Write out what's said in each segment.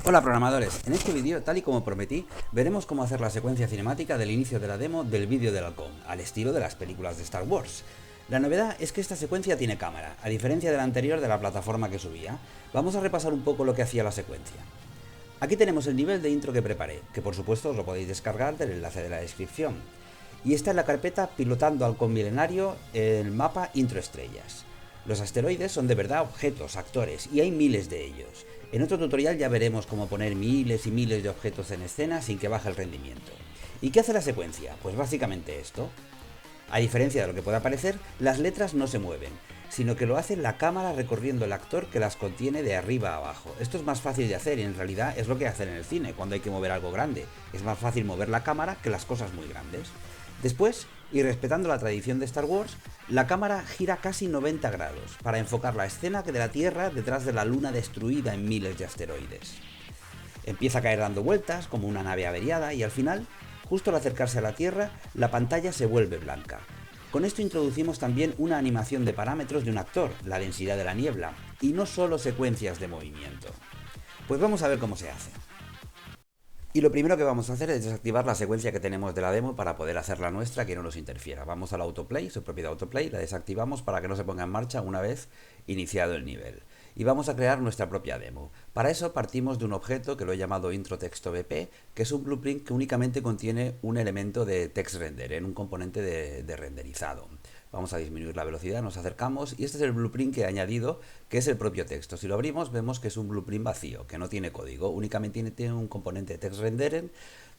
Hola programadores, en este vídeo, tal y como prometí, veremos cómo hacer la secuencia cinemática del inicio de la demo del vídeo del halcón, al estilo de las películas de Star Wars. La novedad es que esta secuencia tiene cámara, a diferencia de la anterior de la plataforma que subía. Vamos a repasar un poco lo que hacía la secuencia. Aquí tenemos el nivel de intro que preparé, que por supuesto os lo podéis descargar del enlace de la descripción. Y está en la carpeta Pilotando Halcón Milenario, el mapa Intro Estrellas. Los asteroides son de verdad objetos, actores, y hay miles de ellos. En otro tutorial ya veremos cómo poner miles y miles de objetos en escena sin que baje el rendimiento. ¿Y qué hace la secuencia? Pues básicamente esto. A diferencia de lo que pueda parecer, las letras no se mueven, sino que lo hace la cámara recorriendo el actor que las contiene de arriba a abajo. Esto es más fácil de hacer y en realidad es lo que hacen en el cine cuando hay que mover algo grande. Es más fácil mover la cámara que las cosas muy grandes. Después, y respetando la tradición de Star Wars, la cámara gira casi 90 grados para enfocar la escena de la Tierra detrás de la Luna destruida en miles de asteroides. Empieza a caer dando vueltas como una nave averiada y al final, justo al acercarse a la Tierra, la pantalla se vuelve blanca. Con esto introducimos también una animación de parámetros de un actor, la densidad de la niebla, y no solo secuencias de movimiento. Pues vamos a ver cómo se hace. Y lo primero que vamos a hacer es desactivar la secuencia que tenemos de la demo para poder hacer la nuestra que no nos interfiera. Vamos al autoplay, su propiedad autoplay, la desactivamos para que no se ponga en marcha una vez iniciado el nivel. Y vamos a crear nuestra propia demo. Para eso partimos de un objeto que lo he llamado IntroTextoBP, que es un blueprint que únicamente contiene un elemento de text render, en un componente de renderizado. Vamos a disminuir la velocidad, nos acercamos y este es el blueprint que he añadido, que es el propio texto. Si lo abrimos vemos que es un blueprint vacío, que no tiene código, únicamente tiene un componente de text rendering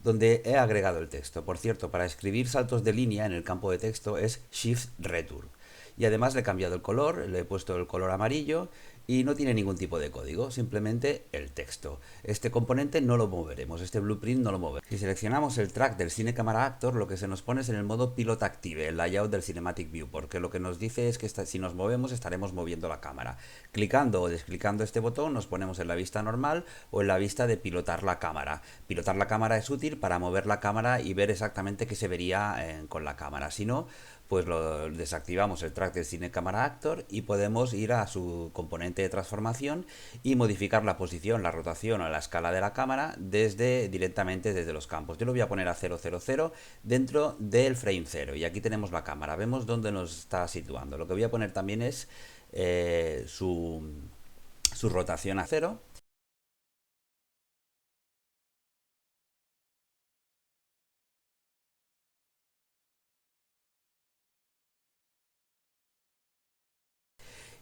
donde he agregado el texto. Por cierto, para escribir saltos de línea en el campo de texto es Shift Return. Y además le he cambiado el color, le he puesto el color amarillo y no tiene ningún tipo de código, simplemente el texto. Este componente no lo moveremos, este blueprint no lo moveremos. Si seleccionamos el track del Cine Camera Actor, lo que se nos pone es en el modo Pilot Active, el layout del Cinematic View, porque lo que nos dice es que si nos movemos estaremos moviendo la cámara. Clicando o desclicando este botón nos ponemos en la vista normal o en la vista de pilotar la cámara. Pilotar la cámara es útil para mover la cámara y ver exactamente qué se vería con la cámara. Si no, pues lo desactivamos el track del Cine Camera Actor y podemos ir a su componente de transformación y modificar la posición, la rotación o la escala de la cámara directamente desde los campos. Yo lo voy a poner a 000 dentro del frame 0 y aquí tenemos la cámara, vemos dónde nos está situando. Lo que voy a poner también es su rotación a 0.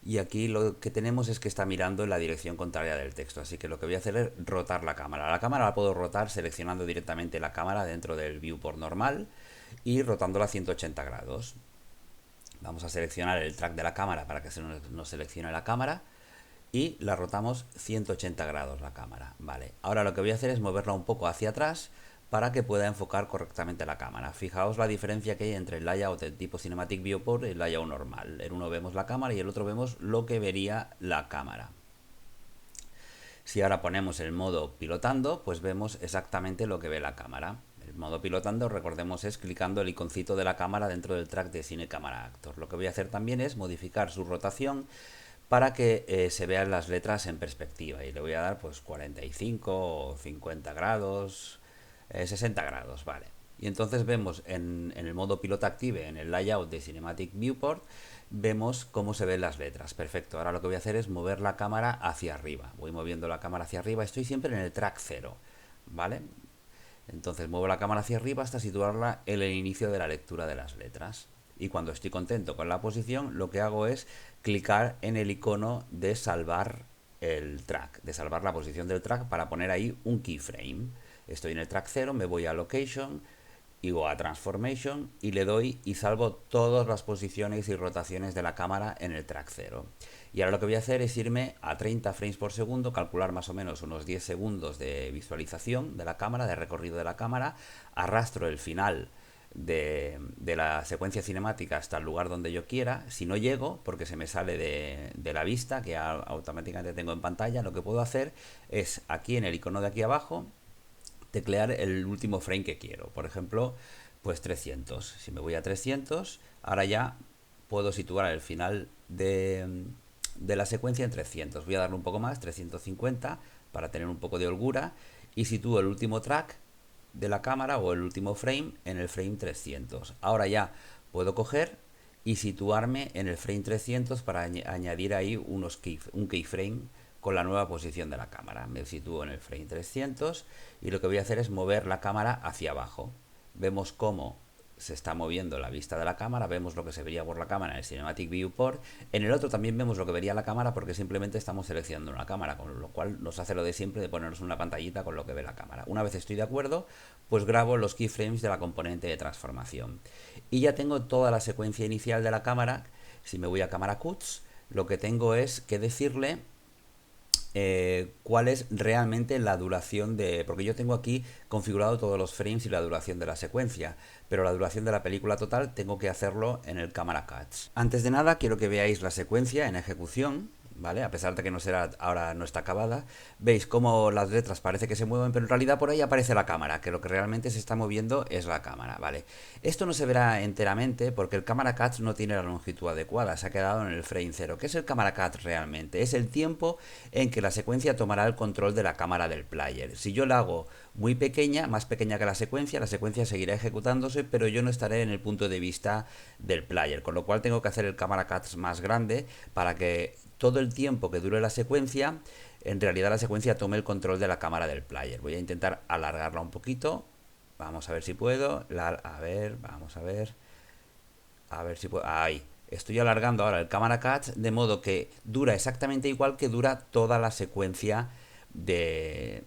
Y aquí lo que tenemos es que está mirando en la dirección contraria del texto, así que lo que voy a hacer es rotar la cámara. La cámara la puedo rotar seleccionando directamente la cámara dentro del viewport normal y rotándola a 180 grados. Vamos a seleccionar el track de la cámara para que se nos seleccione la cámara y la rotamos 180 grados la cámara. Vale, ahora lo que voy a hacer es moverla un poco hacia atrás para que pueda enfocar correctamente la cámara. Fijaos la diferencia que hay entre el layout del tipo Cinematic Viewport y el layout normal. En uno vemos la cámara y el otro vemos lo que vería la cámara. Si ahora ponemos el modo pilotando, pues vemos exactamente lo que ve la cámara. El modo pilotando, recordemos, es clicando el iconcito de la cámara dentro del track de Cine Camera Actor. Lo que voy a hacer también es modificar su rotación para que se vean las letras en perspectiva y le voy a dar pues 45 o 50 grados, 60 grados, vale. Y entonces vemos en el modo Pilot Active, en el layout de Cinematic Viewport, vemos cómo se ven las letras. Perfecto, ahora lo que voy a hacer es mover la cámara hacia arriba. Voy moviendo la cámara hacia arriba, estoy siempre en el track 0, ¿vale? Entonces muevo la cámara hacia arriba hasta situarla en el inicio de la lectura de las letras. Y cuando estoy contento con la posición, lo que hago es clicar en el icono de salvar el track, de salvar la posición del track para poner ahí un keyframe. Estoy en el track 0, me voy a Location y voy a Transformation y le doy y salvo todas las posiciones y rotaciones de la cámara en el track 0. Y ahora lo que voy a hacer es irme a 30 frames por segundo, calcular más o menos unos 10 segundos de visualización de la cámara, de recorrido de la cámara, arrastro el final de la secuencia cinemática hasta el lugar donde yo quiera. Si no llego, porque se me sale de la vista, que automáticamente tengo en pantalla, lo que puedo hacer es aquí en el icono de aquí abajo, teclear el último frame que quiero. Por ejemplo, pues 300. Si me voy a 300, ahora ya puedo situar el final de la secuencia en 300. Voy a darle un poco más, 350, para tener un poco de holgura, y sitúo el último track de la cámara o el último frame en el frame 300. Ahora ya puedo coger y situarme en el frame 300 para añadir ahí un keyframe con la nueva posición de la cámara. Me sitúo en el frame 300 y lo que voy a hacer es mover la cámara hacia abajo. Vemos cómo se está moviendo la vista de la cámara, vemos lo que se vería por la cámara en el Cinematic Viewport. En el otro también vemos lo que vería la cámara porque simplemente estamos seleccionando una cámara, con lo cual nos hace lo de siempre de ponernos una pantallita con lo que ve la cámara. Una vez estoy de acuerdo, pues grabo los keyframes de la componente de transformación. Y ya tengo toda la secuencia inicial de la cámara. Si me voy a Camera Cuts, lo que tengo es que decirle cuál es realmente la duración de... Porque yo tengo aquí configurado todos los frames y la duración de la secuencia, pero la duración de la película total tengo que hacerlo en el Camera Cuts. Antes de nada quiero que veáis la secuencia en ejecución, ¿vale? A pesar de que no será, ahora no está acabada, veis cómo las letras parece que se mueven, pero en realidad por ahí aparece la cámara, que lo que realmente se está moviendo es la cámara, ¿vale? Esto no se verá enteramente porque el Camera Cut no tiene la longitud adecuada, se ha quedado en el frame 0. ¿Qué es el Camera Cut realmente? Es el tiempo en que la secuencia tomará el control de la cámara del player. Si yo la hago muy pequeña, más pequeña que la secuencia seguirá ejecutándose, pero yo no estaré en el punto de vista del player, con lo cual tengo que hacer el Camera Cut más grande para que todo el tiempo que dure la secuencia, en realidad la secuencia tome el control de la cámara del player. Voy a intentar alargarla un poquito. Vamos a ver si puedo. Vamos a ver. A ver si puedo. Ahí. Estoy alargando ahora el Camera Cut de modo que dura exactamente igual que dura toda la secuencia que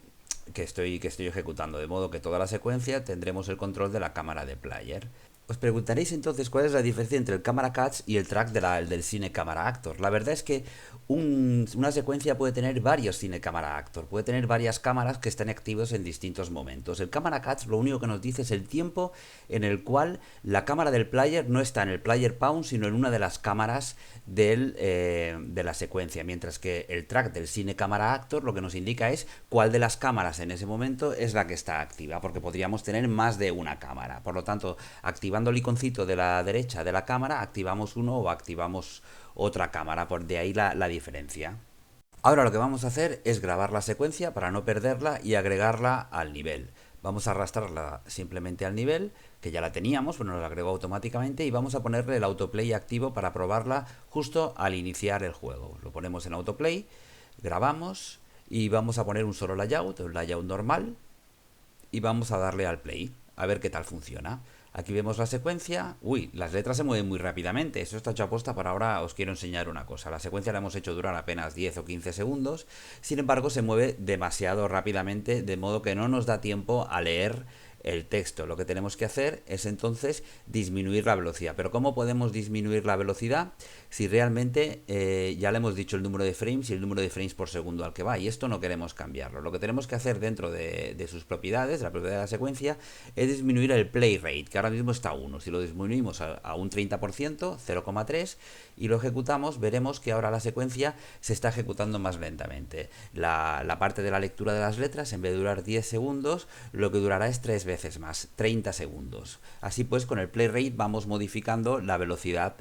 estoy ejecutando. De modo que toda la secuencia tendremos el control de la cámara de player. Os preguntaréis entonces cuál es la diferencia entre el Camera Cuts y el track del Cine Camera Actor. La verdad es que una secuencia puede tener varios Cine Camera Actor, puede tener varias cámaras que estén activos en distintos momentos. El Camera Cuts lo único que nos dice es el tiempo en el cual la cámara del player no está en el player pawn, sino en una de las cámaras de la secuencia, mientras que el track del Cine Camera Actor lo que nos indica es cuál de las cámaras en ese momento es la que está activa, porque podríamos tener más de una cámara. Por lo tanto, activando el iconcito de la derecha de la cámara, activamos uno o activamos otra cámara, por de ahí la diferencia. Ahora lo que vamos a hacer es grabar la secuencia para no perderla y agregarla al nivel. Vamos a arrastrarla simplemente al nivel, que ya la teníamos, pero nos la agregó automáticamente, y vamos a ponerle el autoplay activo para probarla justo al iniciar el juego. Lo ponemos en autoplay, grabamos y vamos a poner un solo layout, un layout normal, y vamos a darle al play, a ver qué tal funciona. Aquí vemos la secuencia. Uy, las letras se mueven muy rápidamente. Esto está hecho a posta, para ahora os quiero enseñar una cosa. La secuencia la hemos hecho durar apenas 10 o 15 segundos. Sin embargo, se mueve demasiado rápidamente, de modo que no nos da tiempo a leer el texto. Lo que tenemos que hacer es entonces disminuir la velocidad. Pero ¿cómo podemos disminuir la velocidad si realmente ya le hemos dicho el número de frames y el número de frames por segundo al que va? Y esto no queremos cambiarlo. Lo que tenemos que hacer dentro de sus propiedades, la propiedad de la secuencia, es disminuir el play rate, que ahora mismo está a 1. Si lo disminuimos a un 30%, 0,3, y lo ejecutamos, veremos que ahora la secuencia se está ejecutando más lentamente. La parte de la lectura de las letras, en vez de durar 10 segundos, lo que durará es 3 veces más, 30 segundos. Así pues, con el play rate vamos modificando la velocidad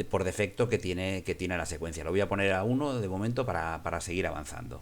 por defecto que tiene la secuencia. Lo voy a poner a 1 de momento para seguir avanzando.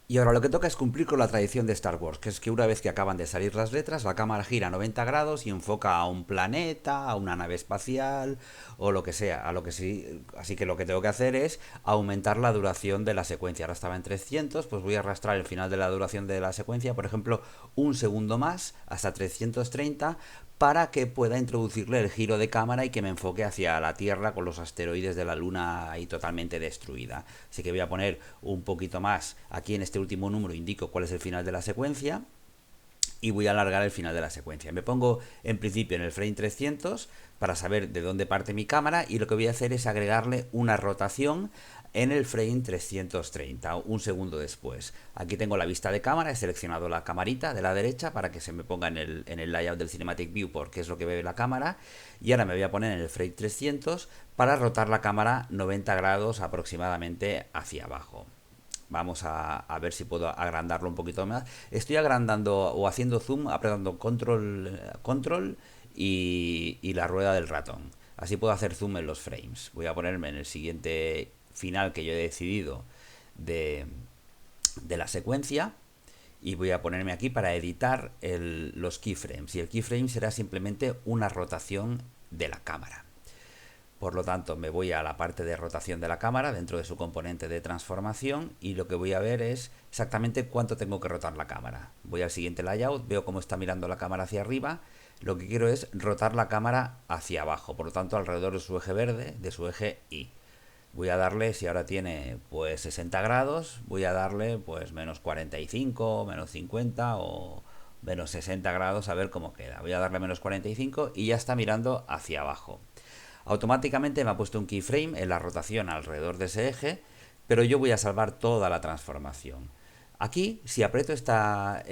Y ahora lo que toca es cumplir con la tradición de Star Wars, que es que una vez que acaban de salir las letras, la cámara gira 90 grados y enfoca a un planeta, a una nave espacial o lo que sea, así que lo que tengo que hacer es aumentar la duración de la secuencia. Ahora estaba en 300, pues voy a arrastrar el final de la duración de la secuencia, por ejemplo, un segundo más, hasta 330, para que pueda introducirle el giro de cámara y que me enfoque hacia la Tierra con los asteroides de la Luna ahí totalmente destruida. Así que voy a poner un poquito más. Aquí en este último número indico cuál es el final de la secuencia y voy a alargar el final de la secuencia. Me pongo en principio en el frame 300 para saber de dónde parte mi cámara, y lo que voy a hacer es agregarle una rotación en el frame 330, un segundo después. Aquí tengo la vista de cámara, he seleccionado la camarita de la derecha para que se me ponga en el layout del Cinematic Viewport, que es lo que ve la cámara, y ahora me voy a poner en el frame 300 para rotar la cámara 90 grados aproximadamente hacia abajo. Vamos a ver si puedo agrandarlo un poquito más. Estoy agrandando o haciendo zoom, apretando control y la rueda del ratón. Así puedo hacer zoom en los frames. Voy a ponerme en el siguiente final que yo he decidido de la secuencia y voy a ponerme aquí para editar los keyframes. Y el keyframe será simplemente una rotación de la cámara. Por lo tanto, me voy a la parte de rotación de la cámara dentro de su componente de transformación y lo que voy a ver es exactamente cuánto tengo que rotar la cámara. Voy al siguiente layout, veo cómo está mirando la cámara hacia arriba. Lo que quiero es rotar la cámara hacia abajo, por lo tanto alrededor de su eje verde, de su eje Y. Voy a darle, si ahora tiene pues 60 grados, voy a darle pues menos 45, menos 50 o menos 60 grados a ver cómo queda. Voy a darle menos 45 y ya está mirando hacia abajo. Automáticamente me ha puesto un keyframe en la rotación alrededor de ese eje, pero yo voy a salvar toda la transformación. Aquí, si aprieto esta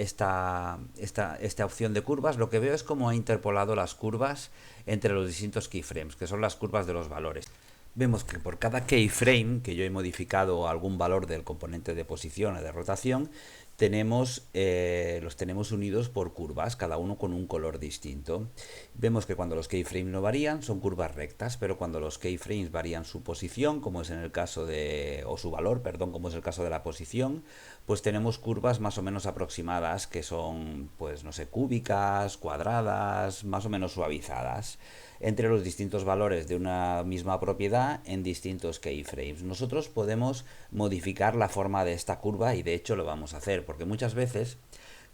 opción de curvas, lo que veo es cómo ha interpolado las curvas entre los distintos keyframes, que son las curvas de los valores. Vemos que por cada keyframe que yo he modificado algún valor del componente de posición o de rotación, los tenemos unidos por curvas, cada uno con un color distinto. Vemos que cuando los keyframes no varían son curvas rectas, pero cuando los keyframes varían su posición, como es en el caso de, o su valor, perdón, como es el caso de la posición, pues tenemos curvas más o menos aproximadas que son, pues no sé, cúbicas, cuadradas, más o menos suavizadas entre los distintos valores de una misma propiedad en distintos keyframes. Nosotros podemos modificar la forma de esta curva y de hecho lo vamos a hacer, porque muchas veces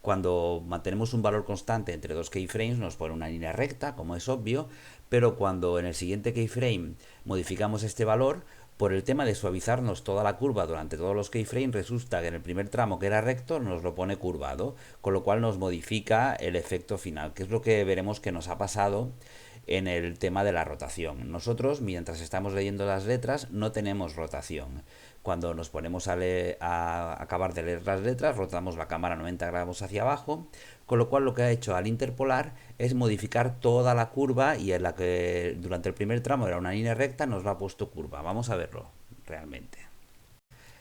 cuando mantenemos un valor constante entre dos keyframes nos pone una línea recta, como es obvio, pero cuando en el siguiente keyframe modificamos este valor, por el tema de suavizarnos toda la curva durante todos los keyframes, resulta que en el primer tramo que era recto nos lo pone curvado, con lo cual nos modifica el efecto final, que es lo que veremos que nos ha pasado en el tema de la rotación. Nosotros, mientras estamos leyendo las letras, no tenemos rotación. Cuando nos ponemos a acabar de leer las letras, rotamos la cámara 90 grados hacia abajo, con lo cual lo que ha hecho al interpolar es modificar toda la curva y en la que durante el primer tramo era una línea recta nos lo ha puesto curva. Vamos a verlo realmente.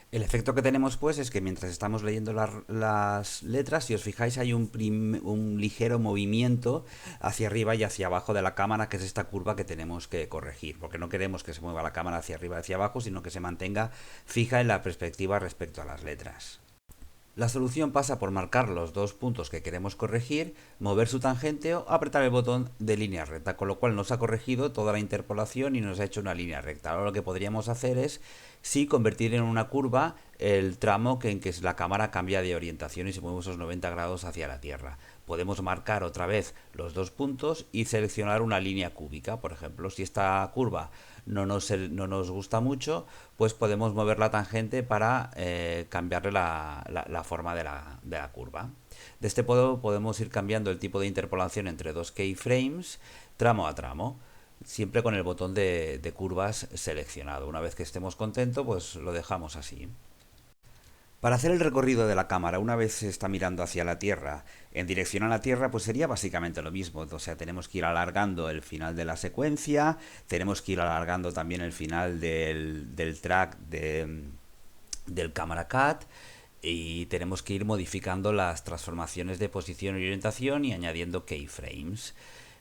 El efecto que tenemos pues es que mientras estamos leyendo las letras, si os fijáis hay un ligero movimiento hacia arriba y hacia abajo de la cámara, que es esta curva que tenemos que corregir, porque no queremos que se mueva la cámara hacia arriba y hacia abajo, sino que se mantenga fija en la perspectiva respecto a las letras. La solución pasa por marcar los dos puntos que queremos corregir, mover su tangente o apretar el botón de línea recta, con lo cual nos ha corregido toda la interpolación y nos ha hecho una línea recta. Ahora lo que podríamos hacer es convertir en una curva el tramo en que la cámara cambia de orientación y se mueve esos 90 grados hacia la Tierra. Podemos marcar otra vez los dos puntos y seleccionar una línea cúbica. Por ejemplo, si esta curva no nos gusta mucho, pues podemos mover la tangente para cambiarle la forma de la curva. De este modo podemos ir cambiando el tipo de interpolación entre dos keyframes tramo a tramo, siempre con el botón de curvas seleccionado. Una vez que estemos contentos, pues lo dejamos así. Para hacer el recorrido de la cámara, una vez se está mirando hacia la Tierra, en dirección a la Tierra, pues sería básicamente lo mismo. O sea, tenemos que ir alargando el final de la secuencia, tenemos que ir alargando también el final del track del Camera Cut y tenemos que ir modificando las transformaciones de posición y orientación y añadiendo keyframes.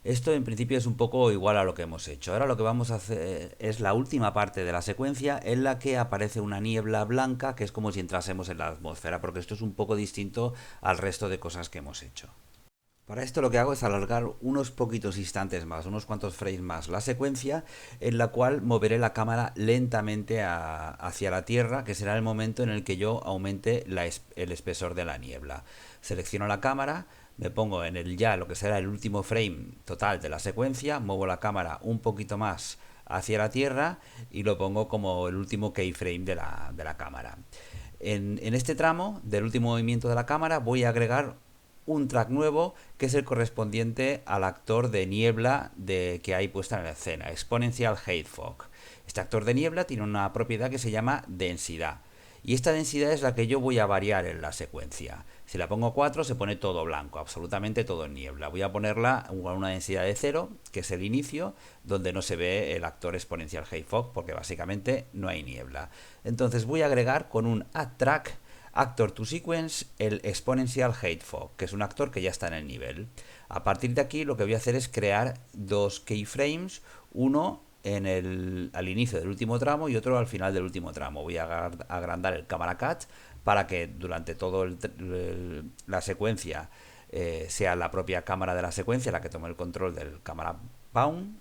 Esto en principio es un poco igual a lo que hemos hecho. Ahora lo que vamos a hacer es la última parte de la secuencia en la que aparece una niebla blanca que es como si entrásemos en la atmósfera, porque esto es un poco distinto al resto de cosas que hemos hecho. Para esto lo que hago es alargar unos poquitos instantes más, unos cuantos frames más la secuencia, en la cual moveré la cámara lentamente hacia la Tierra, que será el momento en el que yo aumente el espesor de la niebla. Selecciono la cámara, me pongo en lo que será el último frame total de la secuencia, muevo la cámara un poquito más hacia la Tierra y lo pongo como el último keyframe de la cámara. En este tramo del último movimiento de la cámara voy a agregar un track nuevo que es el correspondiente al actor de niebla que hay puesta en la escena, Exponential Height Fog. Este actor de niebla tiene una propiedad que se llama densidad. Y esta densidad es la que yo voy a variar en la secuencia. Si la pongo 4 se pone todo blanco, absolutamente todo en niebla. Voy a ponerla a una densidad de 0, que es el inicio, donde no se ve el actor Exponential Height Fog, porque básicamente no hay niebla. Entonces voy a agregar con un Add Track Actor to Sequence el Exponential Height Fog, que es un actor que ya está en el nivel. A partir de aquí lo que voy a hacer es crear dos keyframes, uno al inicio del último tramo y otro al final del último tramo. Voy a agrandar el Camera Cut para que durante toda la secuencia sea la propia cámara de la secuencia la que tome el control del cámara bound.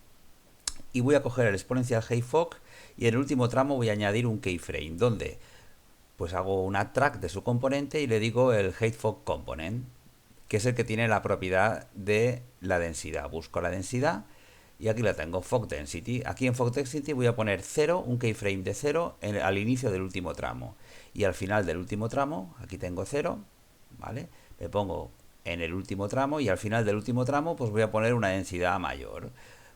Y voy a coger el exponencial height fog y en el último tramo voy a añadir un keyframe donde pues hago un add track de su componente y le digo el height fog component, que es el que tiene la propiedad de la densidad. Busco la densidad y aquí la tengo, fog density. Aquí en fog density voy a poner 0, un keyframe de 0 al inicio del último tramo, y al final del último tramo aquí tengo 0, ¿vale? Me pongo en el último tramo y al final del último tramo pues voy a poner una densidad mayor,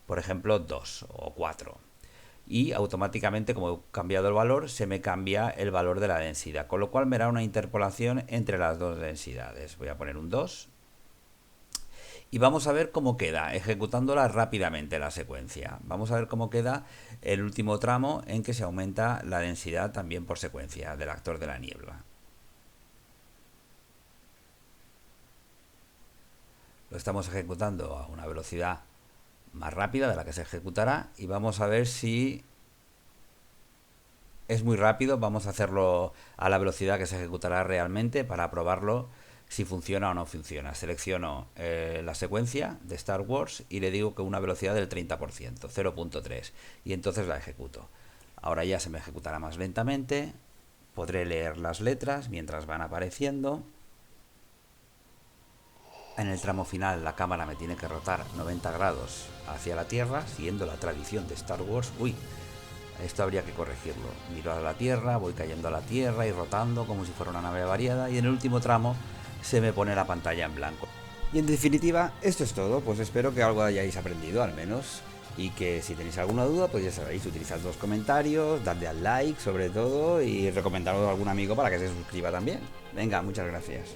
por ejemplo 2 o 4, y automáticamente, como he cambiado el valor, se me cambia el valor de la densidad, con lo cual me da una interpolación entre las dos densidades. Voy a poner un 2 y vamos a ver cómo queda ejecutándola rápidamente la secuencia. Vamos a ver cómo queda el último tramo en que se aumenta la densidad también por secuencia del actor de la niebla. Lo estamos ejecutando a una velocidad más rápida de la que se ejecutará y vamos a ver si es muy rápido. Vamos a hacerlo a la velocidad que se ejecutará realmente para probarlo si funciona o no funciona. Selecciono la secuencia de Star Wars y le digo que una velocidad del 30%, 0.3, y entonces la ejecuto. Ahora ya se me ejecutará más lentamente, podré leer las letras mientras van apareciendo. En el tramo final la cámara me tiene que rotar 90 grados hacia la Tierra, siguiendo la tradición de Star Wars. Uy, esto habría que corregirlo. Miro a la Tierra, voy cayendo a la Tierra y rotando como si fuera una nave variada, y en el último tramo se me pone la pantalla en blanco. Y en definitiva, esto es todo. Pues espero que algo hayáis aprendido al menos, y que si tenéis alguna duda, pues ya sabéis, utilizad los comentarios, dadle al like sobre todo y recomendadlo a algún amigo para que se suscriba también. Venga, muchas gracias.